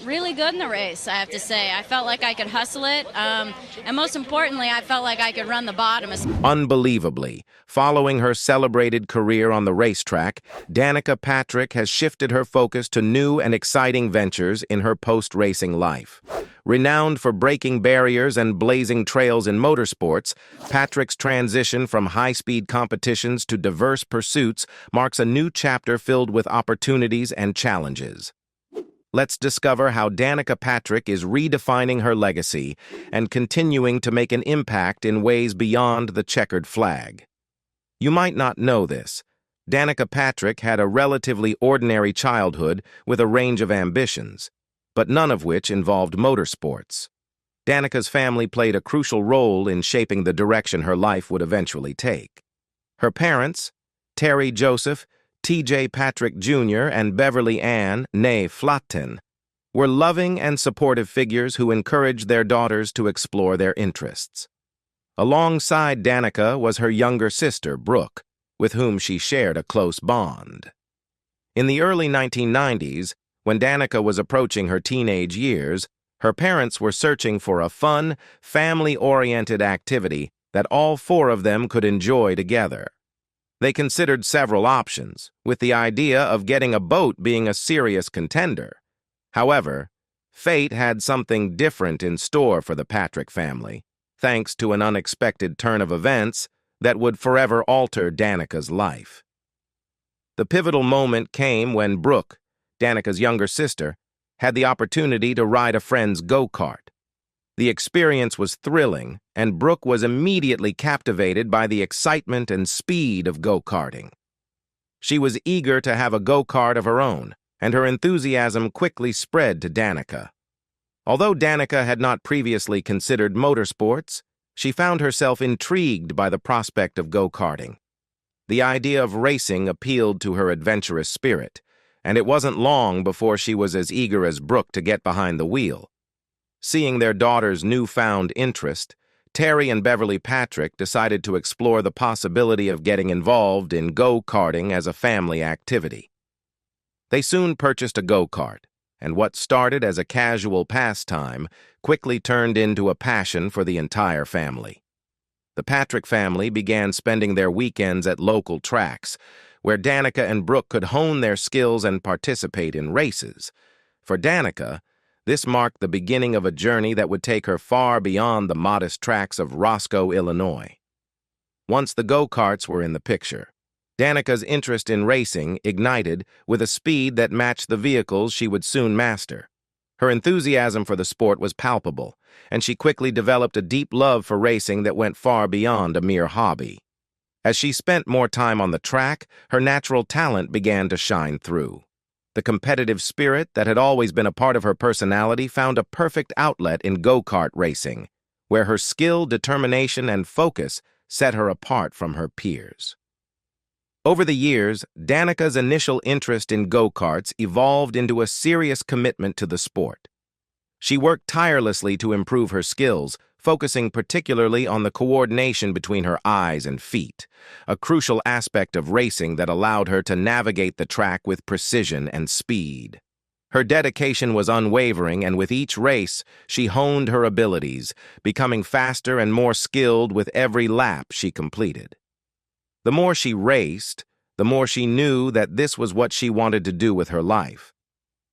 really good in the race, I have to say. I felt like I could hustle it, and most importantly, I felt like I could run the bottom. Unbelievably, following her celebrated career on the racetrack, Danica Patrick has shifted her focus to new and exciting ventures in her post-racing life. Renowned for breaking barriers and blazing trails in motorsports, Patrick's transition from high-speed competitions to diverse pursuits marks a new chapter filled with opportunities and challenges. Let's discover how Danica Patrick is redefining her legacy and continuing to make an impact in ways beyond the checkered flag. You might not know this. Danica Patrick had a relatively ordinary childhood with a range of ambitions, but none of which involved motorsports. Danica's family played a crucial role in shaping the direction her life would eventually take. Her parents, Terry Joseph, T.J. Patrick Jr. and Beverly Ann, née Flatten, were loving and supportive figures who encouraged their daughters to explore their interests. Alongside Danica was her younger sister, Brooke, with whom she shared a close bond. In the early 1990s, when Danica was approaching her teenage years, her parents were searching for a fun, family-oriented activity that all four of them could enjoy together. They considered several options, with the idea of getting a boat being a serious contender. However, fate had something different in store for the Patrick family, thanks to an unexpected turn of events that would forever alter Danica's life. The pivotal moment came when Brooke, Danica's younger sister, had the opportunity to ride a friend's go-kart. The experience was thrilling, and Brooke was immediately captivated by the excitement and speed of go-karting. She was eager to have a go-kart of her own, and her enthusiasm quickly spread to Danica. Although Danica had not previously considered motorsports, she found herself intrigued by the prospect of go-karting. The idea of racing appealed to her adventurous spirit, and it wasn't long before she was as eager as Brooke to get behind the wheel. Seeing their daughter's newfound interest, Terry and Beverly Patrick decided to explore the possibility of getting involved in go-karting as a family activity. They soon purchased a go-kart, and what started as a casual pastime quickly turned into a passion for the entire family. The Patrick family began spending their weekends at local tracks, where Danica and Brooke could hone their skills and participate in races. For Danica, this marked the beginning of a journey that would take her far beyond the modest tracks of Roscoe, Illinois. Once the go-karts were in the picture, Danica's interest in racing ignited with a speed that matched the vehicles she would soon master. Her enthusiasm for the sport was palpable, and she quickly developed a deep love for racing that went far beyond a mere hobby. As she spent more time on the track, her natural talent began to shine through. The competitive spirit that had always been a part of her personality found a perfect outlet in go-kart racing, where her skill, determination, and focus set her apart from her peers. Over the years, Danica's initial interest in go-karts evolved into a serious commitment to the sport. She worked tirelessly to improve her skills, focusing particularly on the coordination between her eyes and feet, a crucial aspect of racing that allowed her to navigate the track with precision and speed. Her dedication was unwavering, and with each race, she honed her abilities, becoming faster and more skilled with every lap she completed. The more she raced, the more she knew that this was what she wanted to do with her life.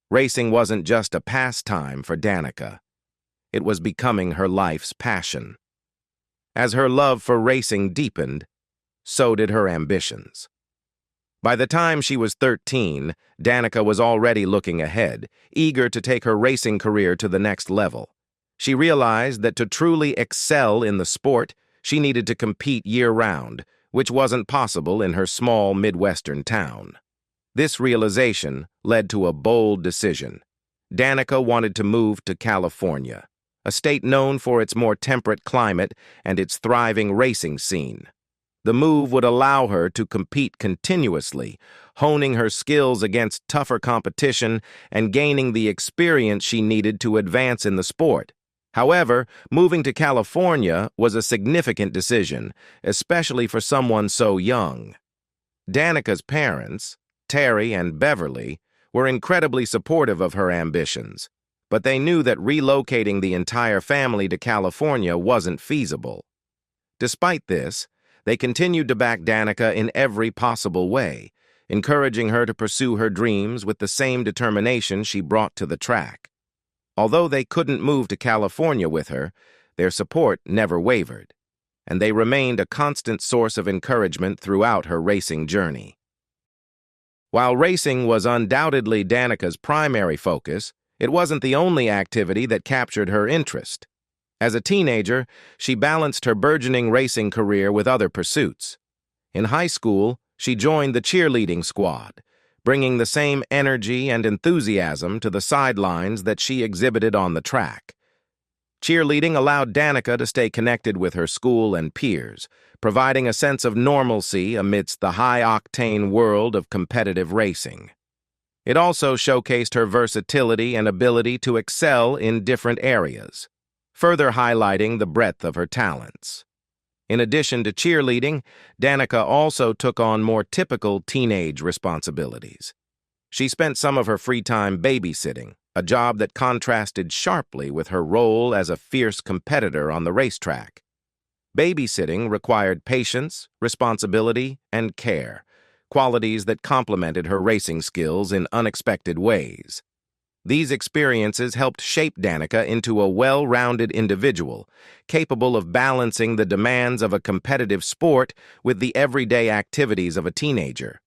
Racing wasn't just a pastime for Danica. It was becoming her life's passion. As her love for racing deepened, so did her ambitions. By the time she was 13, Danica was already looking ahead, eager to take her racing career to the next level. She realized that to truly excel in the sport, she needed to compete year-round, which wasn't possible in her small Midwestern town. This realization led to a bold decision. Danica wanted to move to California, a state known for its more temperate climate and its thriving racing scene. The move would allow her to compete continuously, honing her skills against tougher competition and gaining the experience she needed to advance in the sport. However, moving to California was a significant decision, especially for someone so young. Danica's parents, Terry and Beverly, were incredibly supportive of her ambitions. but they knew that relocating the entire family to California wasn't feasible. Despite this, they continued to back Danica in every possible way, encouraging her to pursue her dreams with the same determination she brought to the track. Although they couldn't move to California with her, their support never wavered, and they remained a constant source of encouragement throughout her racing journey. While racing was undoubtedly Danica's primary focus, it wasn't the only activity that captured her interest. As a teenager, she balanced her burgeoning racing career with other pursuits. In high school, she joined the cheerleading squad, bringing the same energy and enthusiasm to the sidelines that she exhibited on the track. Cheerleading allowed Danica to stay connected with her school and peers, providing a sense of normalcy amidst the high-octane world of competitive racing. It also showcased her versatility and ability to excel in different areas, further highlighting the breadth of her talents. In addition to cheerleading, Danica also took on more typical teenage responsibilities. She spent some of her free time babysitting, a job that contrasted sharply with her role as a fierce competitor on the racetrack. Babysitting required patience, responsibility, and care, qualities that complemented her racing skills in unexpected ways. These experiences helped shape Danica into a well-rounded individual, capable of balancing the demands of a competitive sport with the everyday activities of a teenager.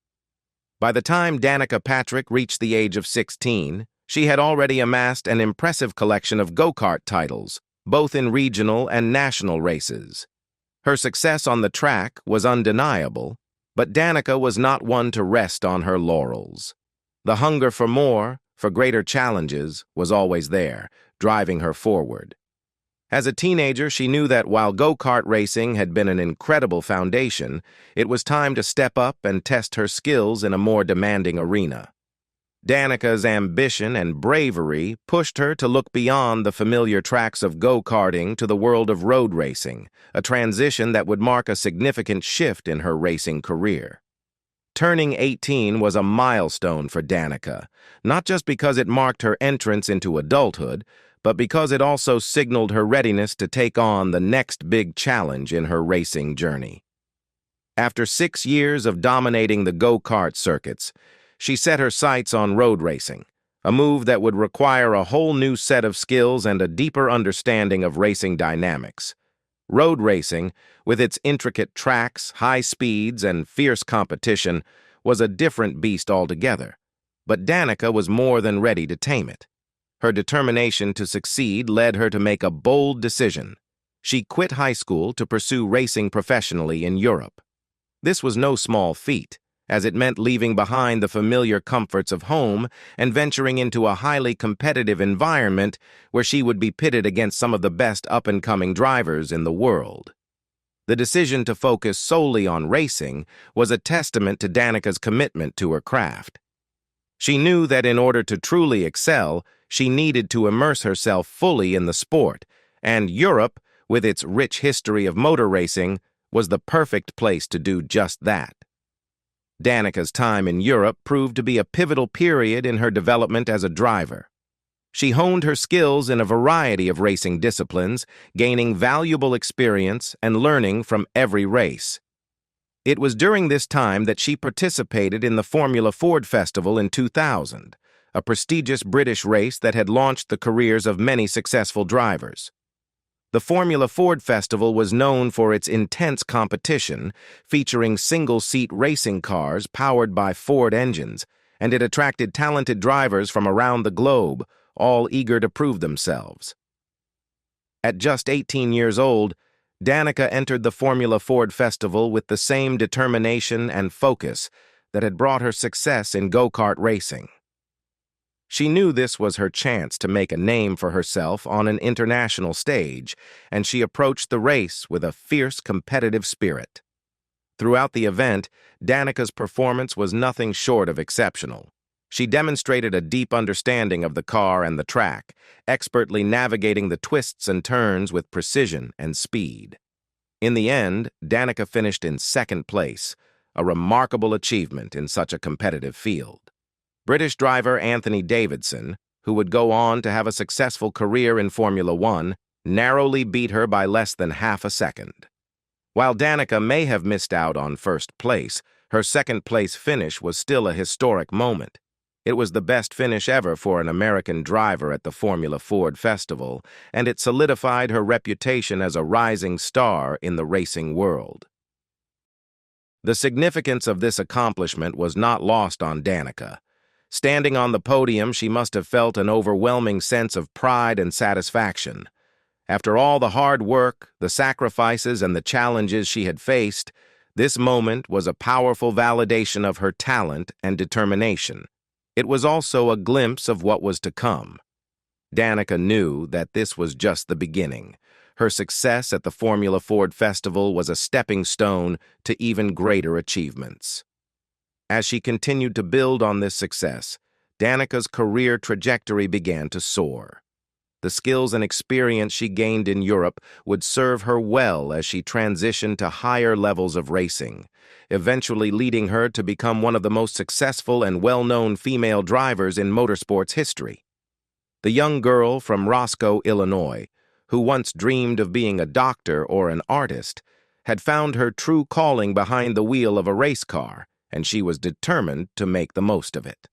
By the time Danica Patrick reached the age of 16, she had already amassed an impressive collection of go-kart titles, both in regional and national races. Her success on the track was undeniable, but Danica was not one to rest on her laurels. The hunger for more, for greater challenges, was always there, driving her forward. As a teenager, she knew that while go-kart racing had been an incredible foundation, it was time to step up and test her skills in a more demanding arena. Danica's ambition and bravery pushed her to look beyond the familiar tracks of go-karting to the world of road racing, a transition that would mark a significant shift in her racing career. Turning 18 was a milestone for Danica, not just because it marked her entrance into adulthood, but because it also signaled her readiness to take on the next big challenge in her racing journey. After 6 years of dominating the go-kart circuits, she set her sights on road racing, a move that would require a whole new set of skills and a deeper understanding of racing dynamics. Road racing, with its intricate tracks, high speeds, and fierce competition, was a different beast altogether. But Danica was more than ready to tame it. Her determination to succeed led her to make a bold decision. She quit high school to pursue racing professionally in Europe. This was no small feat, as it meant leaving behind the familiar comforts of home and venturing into a highly competitive environment where she would be pitted against some of the best up-and-coming drivers in the world. The decision to focus solely on racing was a testament to Danica's commitment to her craft. She knew that in order to truly excel, she needed to immerse herself fully in the sport, and Europe, with its rich history of motor racing, was the perfect place to do just that. Danica's time in Europe proved to be a pivotal period in her development as a driver. She honed her skills in a variety of racing disciplines, gaining valuable experience and learning from every race. It was during this time that she participated in the Formula Ford Festival in 2000, a prestigious British race that had launched the careers of many successful drivers. The Formula Ford Festival was known for its intense competition, featuring single-seat racing cars powered by Ford engines, and it attracted talented drivers from around the globe, all eager to prove themselves. At just 18 years old, Danica entered the Formula Ford Festival with the same determination and focus that had brought her success in go-kart racing. She knew this was her chance to make a name for herself on an international stage, and she approached the race with a fierce competitive spirit. Throughout the event, Danica's performance was nothing short of exceptional. She demonstrated a deep understanding of the car and the track, expertly navigating the twists and turns with precision and speed. In the end, Danica finished in second place, a remarkable achievement in such a competitive field. British driver Anthony Davidson, who would go on to have a successful career in Formula One, narrowly beat her by less than half a second. While Danica may have missed out on first place, her second-place finish was still a historic moment. It was the best finish ever for an American driver at the Formula Ford Festival, and it solidified her reputation as a rising star in the racing world. The significance of this accomplishment was not lost on Danica. Standing on the podium, she must have felt an overwhelming sense of pride and satisfaction. After all the hard work, the sacrifices, and the challenges she had faced, this moment was a powerful validation of her talent and determination. It was also a glimpse of what was to come. Danica knew that this was just the beginning. Her success at the Formula Ford Festival was a stepping stone to even greater achievements. As she continued to build on this success, Danica's career trajectory began to soar. The skills and experience she gained in Europe would serve her well as she transitioned to higher levels of racing, eventually leading her to become one of the most successful and well-known female drivers in motorsports history. The young girl from Roscoe, Illinois, who once dreamed of being a doctor or an artist, had found her true calling behind the wheel of a race car, and she was determined to make the most of it.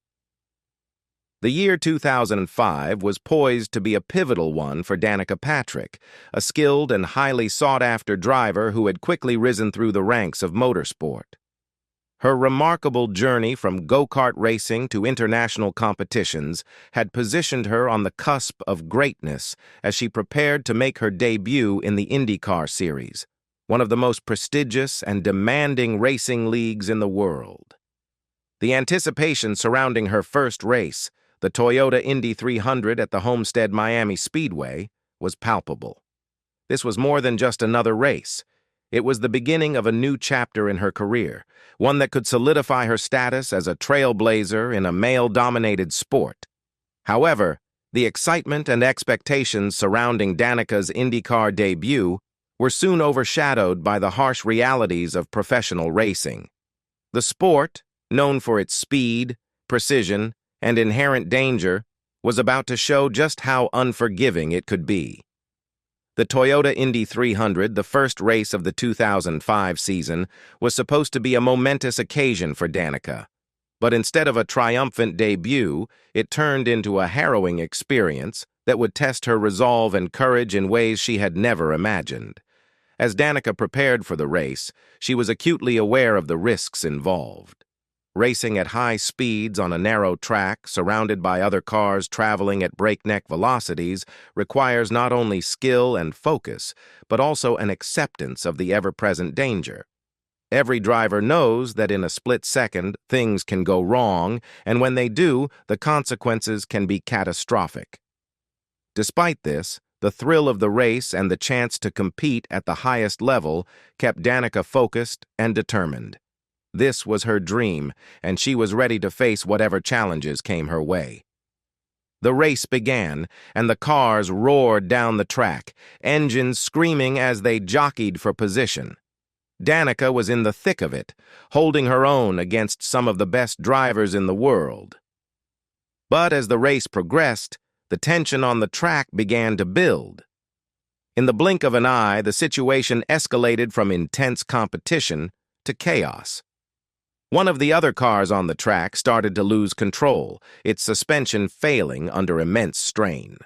The year 2005 was poised to be a pivotal one for Danica Patrick, a skilled and highly sought-after driver who had quickly risen through the ranks of motorsport. Her remarkable journey from go-kart racing to international competitions had positioned her on the cusp of greatness as she prepared to make her debut in the IndyCar series, one of the most prestigious and demanding racing leagues in the world. The anticipation surrounding her first race, the Toyota Indy 300 at the Homestead Miami Speedway, was palpable. This was more than just another race. It was the beginning of a new chapter in her career, one that could solidify her status as a trailblazer in a male-dominated sport. However, the excitement and expectations surrounding Danica's IndyCar debut were soon overshadowed by the harsh realities of professional racing. The sport, known for its speed, precision, and inherent danger, was about to show just how unforgiving it could be. The Toyota Indy 300, the first race of the 2005 season, was supposed to be a momentous occasion for Danica. But instead of a triumphant debut, it turned into a harrowing experience that would test her resolve and courage in ways she had never imagined. As Danica prepared for the race, she was acutely aware of the risks involved. Racing at high speeds on a narrow track, surrounded by other cars traveling at breakneck velocities, requires not only skill and focus, but also an acceptance of the ever-present danger. Every driver knows that in a split second, things can go wrong, and when they do, the consequences can be catastrophic. Despite this, the thrill of the race and the chance to compete at the highest level kept Danica focused and determined. This was her dream, and she was ready to face whatever challenges came her way. The race began, and the cars roared down the track, engines screaming as they jockeyed for position. Danica was in the thick of it, holding her own against some of the best drivers in the world. But as the race progressed, the tension on the track began to build. In the blink of an eye, the situation escalated from intense competition to chaos. One of the other cars on the track started to lose control, its suspension failing under immense strain.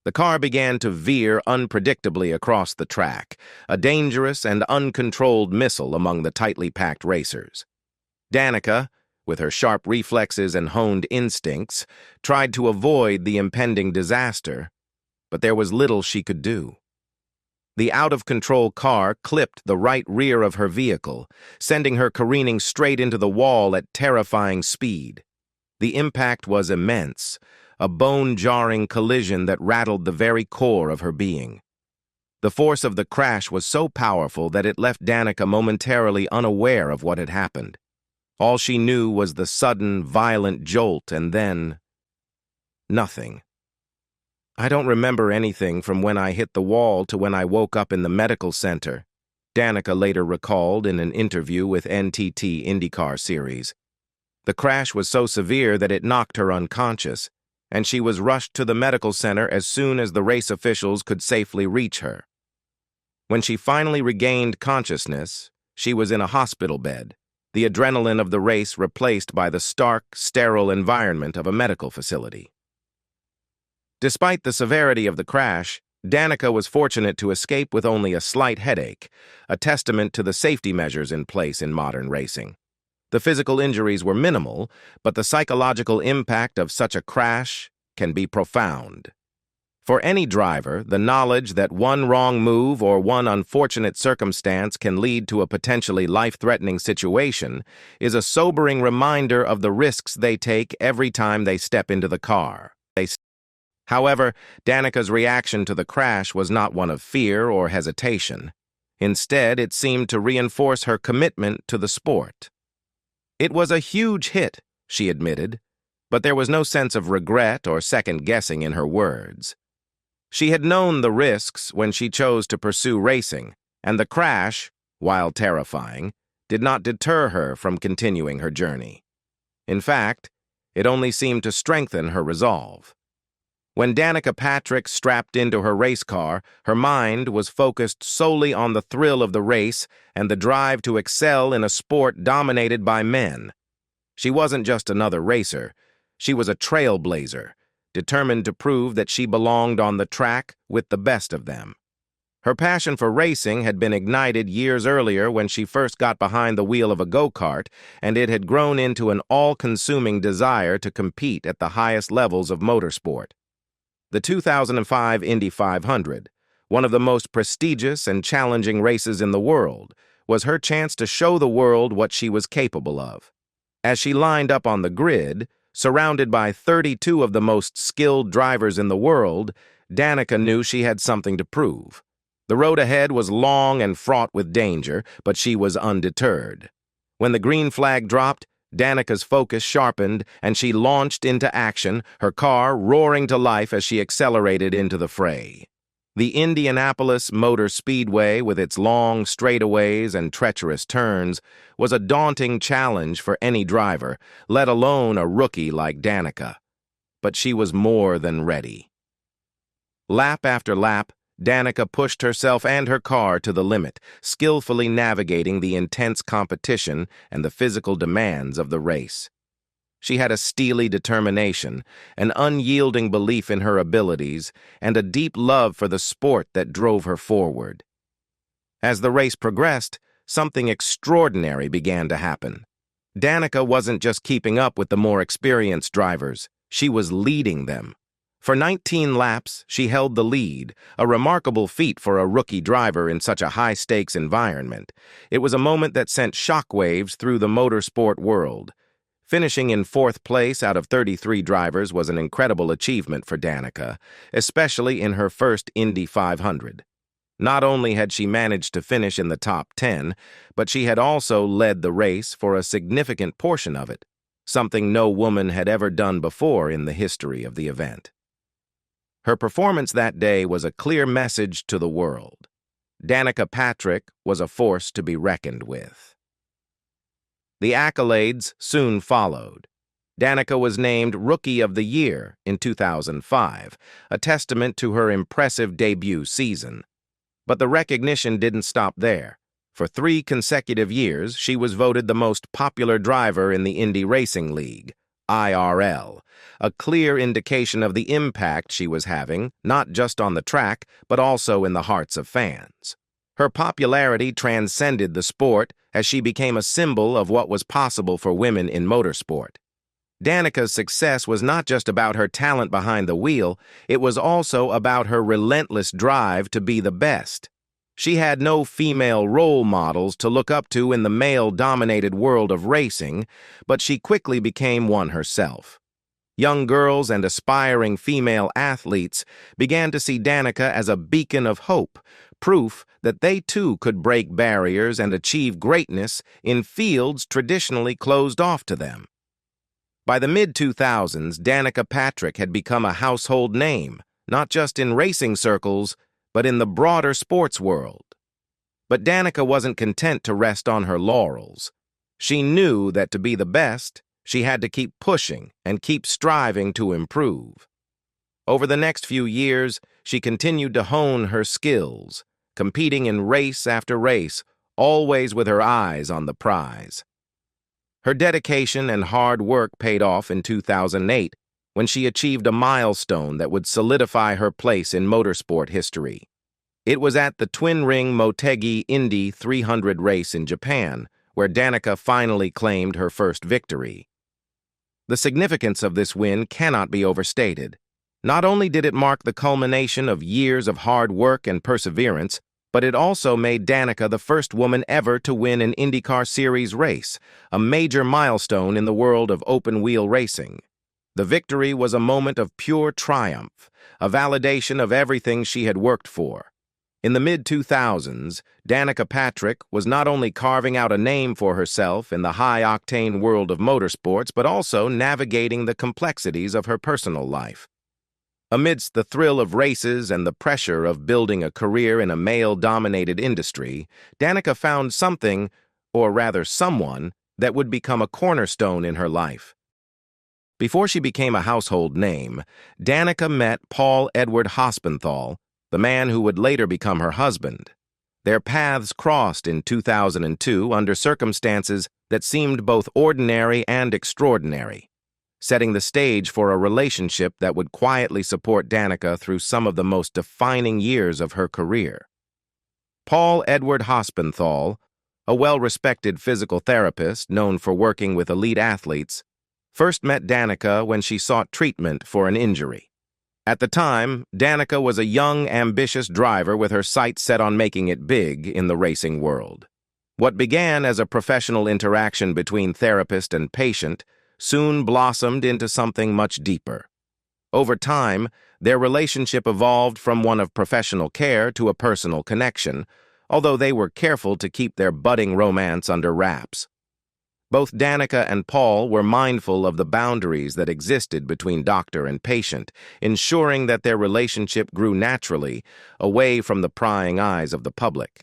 The car began to veer unpredictably across the track, a dangerous and uncontrolled missile among the tightly packed racers. Danica, with her sharp reflexes and honed instincts, tried to avoid the impending disaster, but there was little she could do. The out-of-control car clipped the right rear of her vehicle, sending her careening straight into the wall at terrifying speed. The impact was immense, a bone-jarring collision that rattled the very core of her being. The force of the crash was so powerful that it left Danica momentarily unaware of what had happened. All she knew was the sudden, violent jolt, and then nothing. "I don't remember anything from when I hit the wall to when I woke up in the medical center," Danica later recalled in an interview with NTT IndyCar Series. "The crash was so severe that it knocked her unconscious. and she was rushed to the medical center as soon as the race officials could safely reach her. When she finally regained consciousness, she was in a hospital bed, the adrenaline of the race replaced by the stark, sterile environment of a medical facility. Despite the severity of the crash, Danica was fortunate to escape with only a slight headache, a testament to the safety measures in place in modern racing. The physical injuries were minimal, but the psychological impact of such a crash can be profound. For any driver, the knowledge that one wrong move or one unfortunate circumstance can lead to a potentially life-threatening situation is a sobering reminder of the risks they take every time they step into the car. However, Danica's reaction to the crash was not one of fear or hesitation. Instead, it seemed to reinforce her commitment to the sport. "It was a huge hit," she admitted, but there was no sense of regret or second-guessing in her words. She had known the risks when she chose to pursue racing, and the crash, while terrifying, did not deter her from continuing her journey. In fact, it only seemed to strengthen her resolve. When Danica Patrick strapped into her race car, her mind was focused solely on the thrill of the race and the drive to excel in a sport dominated by men. She wasn't just another racer. She was a trailblazer, determined to prove that she belonged on the track with the best of them. Her passion for racing had been ignited years earlier when she first got behind the wheel of a go-kart, and it had grown into an all-consuming desire to compete at the highest levels of motorsport. The 2005 Indy 500, one of the most prestigious and challenging races in the world, was her chance to show the world what she was capable of. As she lined up on the grid, surrounded by 32 of the most skilled drivers in the world, Danica knew she had something to prove. The road ahead was long and fraught with danger, but she was undeterred. When the green flag dropped, Danica's focus sharpened, and she launched into action, her car roaring to life as she accelerated into the fray. The Indianapolis Motor Speedway, with its long straightaways and treacherous turns, was a daunting challenge for any driver, let alone a rookie like Danica. But she was more than ready. Lap after lap, Danica pushed herself and her car to the limit, skillfully navigating the intense competition and the physical demands of the race. She had a steely determination, an unyielding belief in her abilities, and a deep love for the sport that drove her forward. As the race progressed, something extraordinary began to happen. Danica wasn't just keeping up with the more experienced drivers, she was leading them. For 19 laps, she held the lead, a remarkable feat for a rookie driver in such a high-stakes environment. It was a moment that sent shockwaves through the motorsport world. Finishing in 4th place out of 33 drivers was an incredible achievement for Danica, especially in her first Indy 500. Not only had she managed to finish in the top 10, but she had also led the race for a significant portion of it, something no woman had ever done before in the history of the event. Her performance that day was a clear message to the world. Danica Patrick was a force to be reckoned with. The accolades soon followed. Danica was named Rookie of the Year in 2005, a testament to her impressive debut season. But the recognition didn't stop there. For 3 consecutive years, she was voted the most popular driver in the Indy Racing League, IRL, a clear indication of the impact she was having, not just on the track, but also in the hearts of fans. Her popularity transcended the sport as she became a symbol of what was possible for women in motorsport. Danica's success was not just about her talent behind the wheel, it was also about her relentless drive to be the best. She had no female role models to look up to in the male-dominated world of racing, but she quickly became one herself. Young girls and aspiring female athletes began to see Danica as a beacon of hope, proof that they too could break barriers and achieve greatness in fields traditionally closed off to them. By the mid-2000s, Danica Patrick had become a household name, not just in racing circles, but in the broader sports world. But Danica wasn't content to rest on her laurels. She knew that to be the best, She had to keep pushing and keep striving to improve. Over the next few years, she continued to hone her skills, competing in race after race, always with her eyes on the prize. Her dedication and hard work paid off in 2008 when she achieved a milestone that would solidify her place in motorsport history. It was at the twin-ring Motegi Indy 300 race in Japan, where Danica finally claimed her first victory. The significance of this win cannot be overstated. Not only did it mark the culmination of years of hard work and perseverance, but it also made Danica the first woman ever to win an IndyCar Series race, a major milestone in the world of open-wheel racing. The victory was a moment of pure triumph, a validation of everything she had worked for. In the mid-2000s, Danica Patrick was not only carving out a name for herself in the high-octane world of motorsports, but also navigating the complexities of her personal life. Amidst the thrill of races and the pressure of building a career in a male-dominated industry, Danica found something, or rather someone, that would become a cornerstone in her life. Before she became a household name, Danica met Paul Edward Hospenthal, the man who would later become her husband. Their paths crossed in 2002 under circumstances that seemed both ordinary and extraordinary, setting the stage for a relationship that would quietly support Danica through some of the most defining years of her career. Paul Edward Hospenthal, a well-respected physical therapist known for working with elite athletes, first met Danica when she sought treatment for an injury. At the time, Danica was a young, ambitious driver with her sights set on making it big in the racing world. What began as a professional interaction between therapist and patient soon blossomed into something much deeper. Over time, their relationship evolved from one of professional care to a personal connection, although they were careful to keep their budding romance under wraps. Both Danica and Paul were mindful of the boundaries that existed between doctor and patient, ensuring that their relationship grew naturally, away from the prying eyes of the public.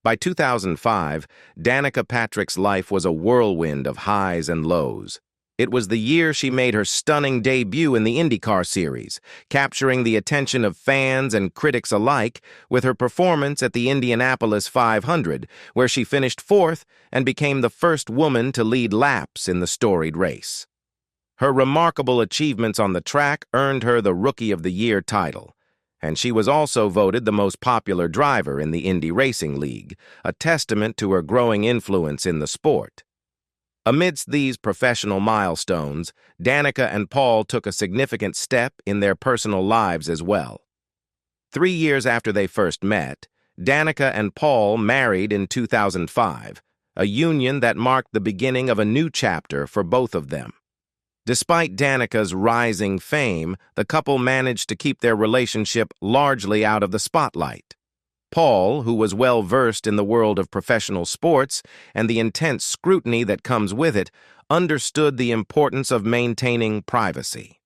By 2005, Danica Patrick's life was a whirlwind of highs and lows. It was the year she made her stunning debut in the IndyCar Series, capturing the attention of fans and critics alike with her performance at the Indianapolis 500, where she finished fourth and became the first woman to lead laps in the storied race. Her remarkable achievements on the track earned her the Rookie of the Year title, and she was also voted the most popular driver in the Indy Racing League, a testament to her growing influence in the sport. Amidst these professional milestones, Danica and Paul took a significant step in their personal lives as well. 3 years after they first met, Danica and Paul married in 2005, a union that marked the beginning of a new chapter for both of them. Despite Danica's rising fame, the couple managed to keep their relationship largely out of the spotlight. Paul, who was well-versed in the world of professional sports and the intense scrutiny that comes with it, understood the importance of maintaining privacy.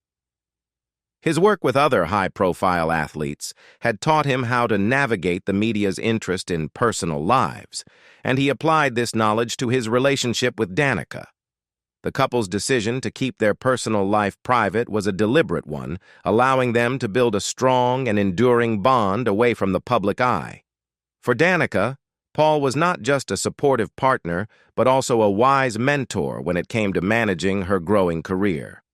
His work with other high-profile athletes had taught him how to navigate the media's interest in personal lives, and he applied this knowledge to his relationship with Danica. The couple's decision to keep their personal life private was a deliberate one, allowing them to build a strong and enduring bond away from the public eye. For Danica, Paul was not just a supportive partner, but also a wise mentor when it came to managing her growing career.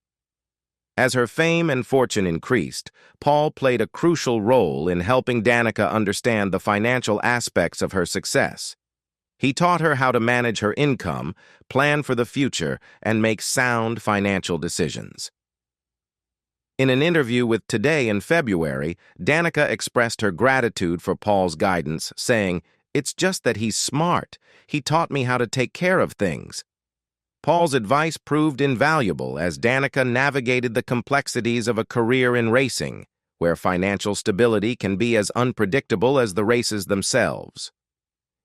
As her fame and fortune increased, Paul played a crucial role in helping Danica understand the financial aspects of her success. He taught her how to manage her income, plan for the future, and make sound financial decisions. In an interview with Today in February, Danica expressed her gratitude for Paul's guidance, saying, "It's just that he's smart. He taught me how to take care of things." Paul's advice proved invaluable as Danica navigated the complexities of a career in racing, where financial stability can be as unpredictable as the races themselves.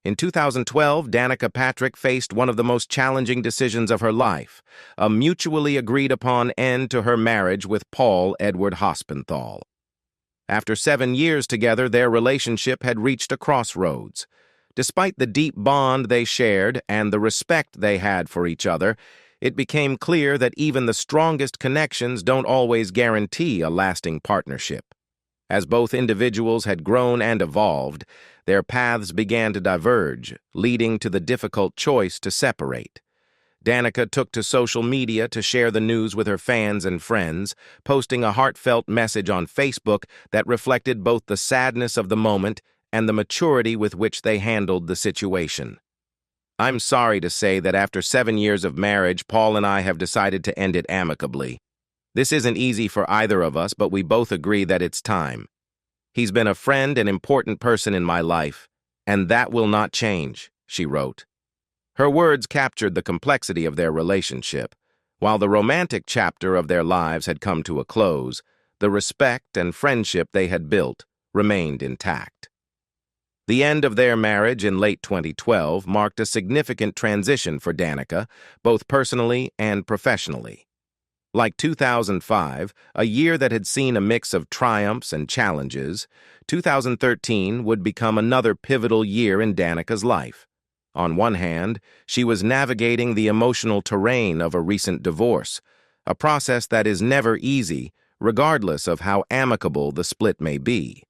In 2012, Danica Patrick faced one of the most challenging decisions of her life, a mutually agreed-upon end to her marriage with Paul Edward Hospenthal. After 7 years together, their relationship had reached a crossroads. Despite the deep bond they shared and the respect they had for each other, it became clear that even the strongest connections don't always guarantee a lasting partnership. As both individuals had grown and evolved, their paths began to diverge, leading to the difficult choice to separate. Danica took to social media to share the news with her fans and friends, posting a heartfelt message on Facebook that reflected both the sadness of the moment and the maturity with which they handled the situation. "I'm sorry to say that after 7 years of marriage, Paul and I have decided to end it amicably. This isn't easy for either of us, but we both agree that it's time. He's been a friend and important person in my life, and that will not change," she wrote. Her words captured the complexity of their relationship. While the romantic chapter of their lives had come to a close, the respect and friendship they had built remained intact. The end of their marriage in late 2012 marked a significant transition for Danica, both personally and professionally. Like 2005, a year that had seen a mix of triumphs and challenges, 2013 would become another pivotal year in Danica's life. On one hand, she was navigating the emotional terrain of a recent divorce, a process that is never easy, regardless of how amicable the split may be.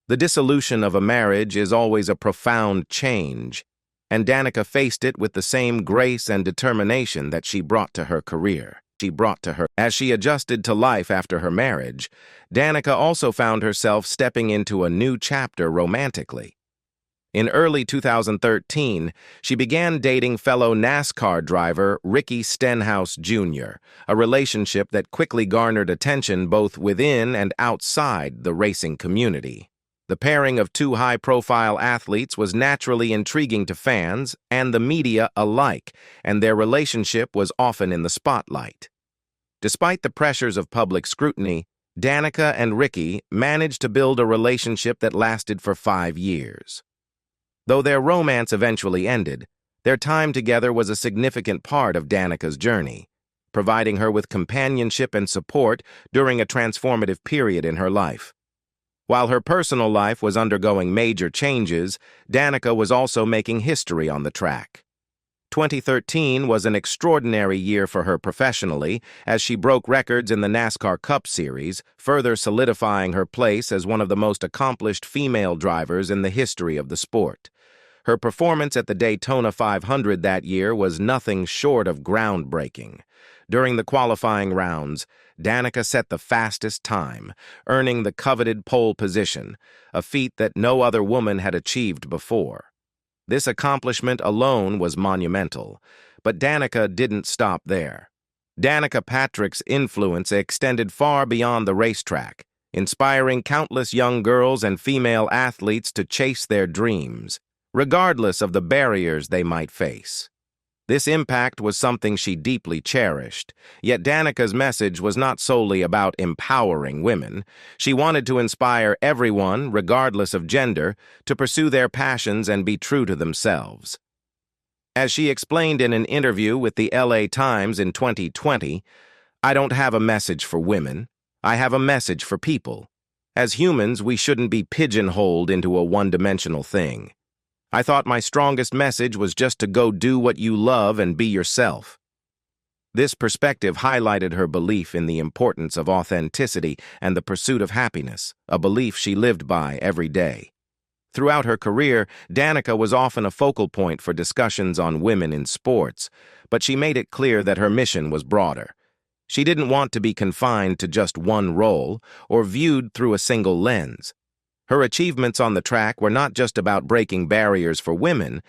The dissolution of a marriage is always a profound change, and Danica faced it with the same grace and determination that she brought to her career. As she adjusted to life after her marriage, Danica also found herself stepping into a new chapter romantically. In early 2013, she began dating fellow NASCAR driver Ricky Stenhouse Jr., a relationship that quickly garnered attention both within and outside the racing community. The pairing of two high-profile athletes was naturally intriguing to fans and the media alike, and their relationship was often in the spotlight. Despite the pressures of public scrutiny, Danica and Ricky managed to build a relationship that lasted for 5 years. Though their romance eventually ended, their time together was a significant part of Danica's journey, providing her with companionship and support during a transformative period in her life. While her personal life was undergoing major changes, Danica was also making history on the track. 2013 was an extraordinary year for her professionally as she broke records in the NASCAR Cup Series, further solidifying her place as one of the most accomplished female drivers in the history of the sport. Her performance at the Daytona 500 that year was nothing short of groundbreaking. During the qualifying rounds, Danica set the fastest time, earning the coveted pole position, a feat that no other woman had achieved before. This accomplishment alone was monumental, but Danica didn't stop there. Danica Patrick's influence extended far beyond the racetrack, inspiring countless young girls and female athletes to chase their dreams, regardless of the barriers they might face. This impact was something she deeply cherished, yet Danica's message was not solely about empowering women. She wanted to inspire everyone, regardless of gender, to pursue their passions and be true to themselves. As she explained in an interview with the LA Times in 2020, "I don't have a message for women. I have a message for people. As humans, we shouldn't be pigeonholed into a one-dimensional thing. I thought my strongest message was just to go do what you love and be yourself." This perspective highlighted her belief in the importance of authenticity and the pursuit of happiness, a belief she lived by every day. Throughout her career, Danica was often a focal point for discussions on women in sports, but she made it clear that her mission was broader. She didn't want to be confined to just one role or viewed through a single lens. Her achievements on the track were not just about breaking barriers for women,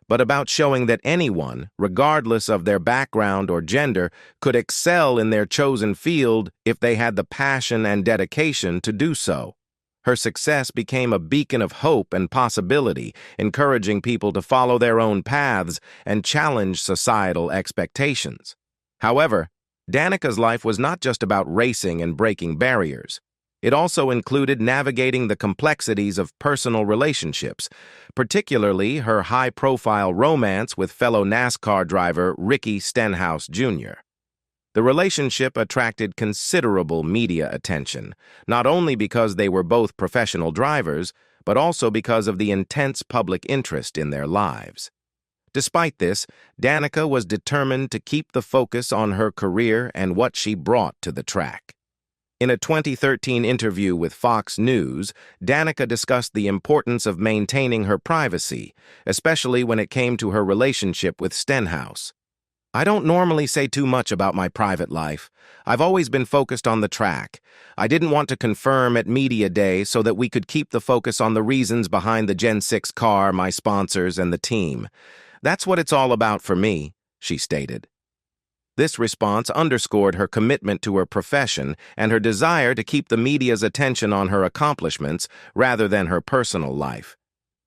but about showing that anyone, regardless of their background or gender, could excel in their chosen field if they had the passion and dedication to do so. Her success became a beacon of hope and possibility, encouraging people to follow their own paths and challenge societal expectations. However, Danica's life was not just about racing and breaking barriers. It also included navigating the complexities of personal relationships, particularly her high-profile romance with fellow NASCAR driver Ricky Stenhouse Jr. The relationship attracted considerable media attention, not only because they were both professional drivers, but also because of the intense public interest in their lives. Despite this, Danica was determined to keep the focus on her career and what she brought to the track. In a 2013 interview with Fox News, Danica discussed the importance of maintaining her privacy, especially when it came to her relationship with Stenhouse. "I don't normally say too much about my private life. I've always been focused on the track. I didn't want to confirm at Media Day so that we could keep the focus on the reasons behind the Gen 6 car, my sponsors, and the team. That's what it's all about for me," she stated. This response underscored her commitment to her profession and her desire to keep the media's attention on her accomplishments rather than her personal life.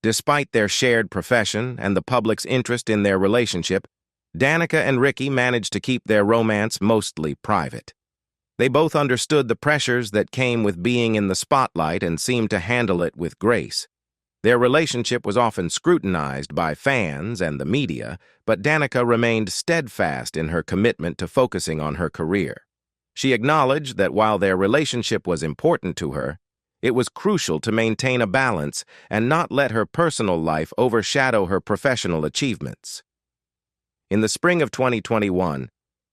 Despite their shared profession and the public's interest in their relationship, Danica and Ricky managed to keep their romance mostly private. They both understood the pressures that came with being in the spotlight and seemed to handle it with grace. Their relationship was often scrutinized by fans and the media, but Danica remained steadfast in her commitment to focusing on her career. She acknowledged that while their relationship was important to her, it was crucial to maintain a balance and not let her personal life overshadow her professional achievements. In the spring of 2021,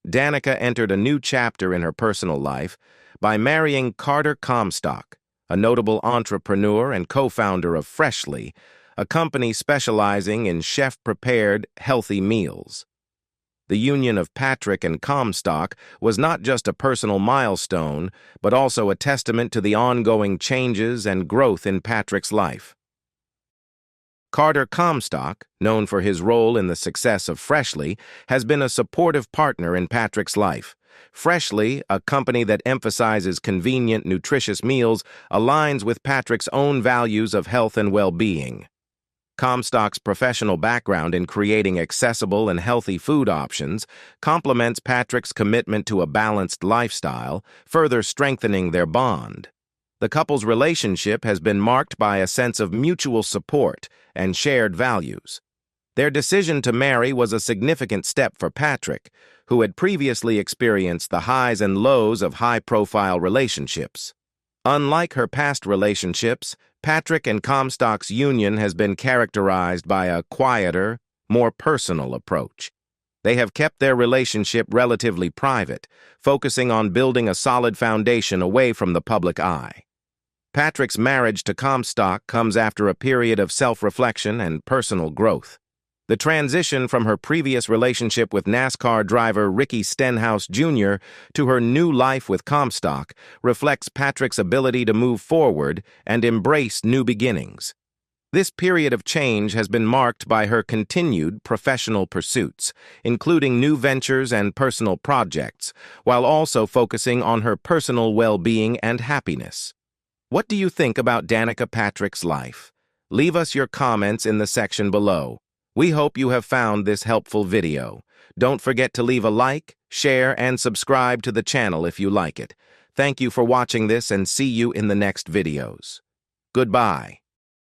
Danica entered a new chapter in her personal life by marrying Carter Comstock, a notable entrepreneur and co-founder of Freshly, a company specializing in chef-prepared, healthy meals. The union of Patrick and Comstock was not just a personal milestone, but also a testament to the ongoing changes and growth in Patrick's life. Carter Comstock, known for his role in the success of Freshly, has been a supportive partner in Patrick's life. Freshly, a company that emphasizes convenient, nutritious meals, aligns with Patrick's own values of health and well-being. Comstock's professional background in creating accessible and healthy food options complements Patrick's commitment to a balanced lifestyle, further strengthening their bond. The couple's relationship has been marked by a sense of mutual support and shared values. Their decision to marry was a significant step for Patrick, who had previously experienced the highs and lows of high-profile relationships. Unlike her past relationships, Patrick and Comstock's union has been characterized by a quieter, more personal approach. They have kept their relationship relatively private, focusing on building a solid foundation away from the public eye. Patrick's marriage to Comstock comes after a period of self-reflection and personal growth. The transition from her previous relationship with NASCAR driver Ricky Stenhouse Jr. to her new life with Comstock reflects Patrick's ability to move forward and embrace new beginnings. This period of change has been marked by her continued professional pursuits, including new ventures and personal projects, while also focusing on her personal well-being and happiness. What do you think about Danica Patrick's life? Leave us your comments in the section below. We hope you have found this helpful video. Don't forget to leave a like, share, and subscribe to the channel if you like it. Thank you for watching this and see you in the next videos. Goodbye.